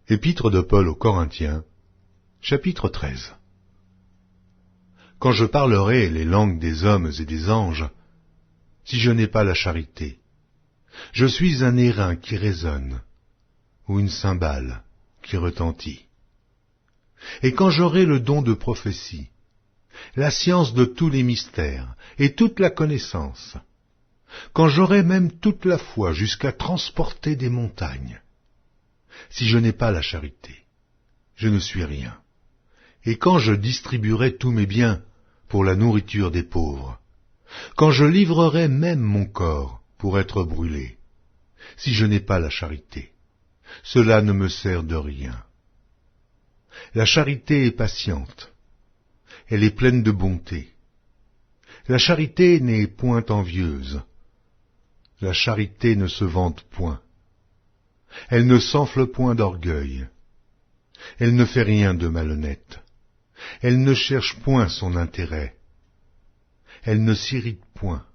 Épître de Paul aux Corinthiens, chapitre 13. Quand je parlerai les langues des hommes et des anges, si je n'ai pas la charité, je suis un airain qui résonne, ou une cymbale qui retentit. Et quand j'aurai le don de prophétie, la science de tous les mystères et toute la connaissance, quand j'aurai même toute la foi jusqu'à transporter des montagnes, si je n'ai pas la charité, je ne suis rien. Et quand je distribuerai tous mes biens pour la nourriture des pauvres, quand je livrerai même mon corps pour être brûlé, si je n'ai pas la charité, cela ne me sert de rien. La charité est patiente, elle est pleine de bonté. La charité n'est point envieuse, la charité ne se vante point. Elle ne s'enfle point d'orgueil. Elle ne fait rien de malhonnête. Elle ne cherche point son intérêt. Elle ne s'irrite point.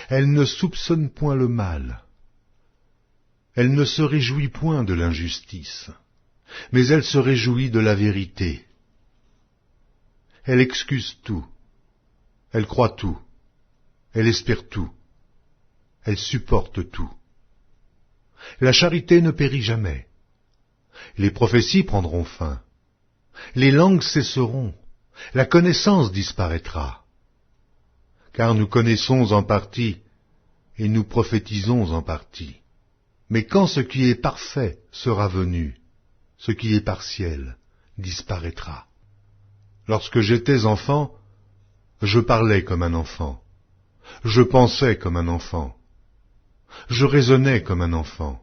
Elle ne soupçonne point le mal. Elle ne se réjouit point de l'injustice, mais elle se réjouit de la vérité. Elle excuse tout. Elle croit tout. Elle espère tout. Elle supporte tout. La charité ne périt jamais. Les prophéties prendront fin. Les langues cesseront. La connaissance disparaîtra. Car nous connaissons en partie et nous prophétisons en partie. Mais quand ce qui est parfait sera venu, ce qui est partiel disparaîtra. Lorsque j'étais enfant, je parlais comme un enfant. Je pensais comme un enfant. Je raisonnais comme un enfant.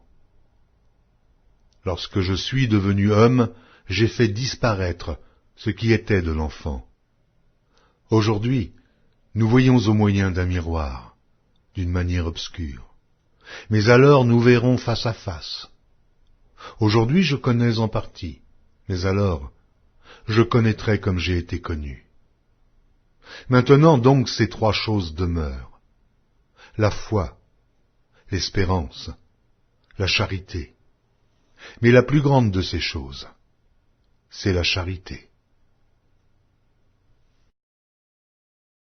Lorsque je suis devenu homme, j'ai fait disparaître ce qui était de l'enfant. Aujourd'hui, nous voyons au moyen d'un miroir, d'une manière obscure. Mais alors nous verrons face à face. Aujourd'hui je connais en partie, mais alors je connaîtrai comme j'ai été connu. Maintenant donc ces trois choses demeurent: la foi, l'espérance, la charité. Mais la plus grande de ces choses, c'est la charité.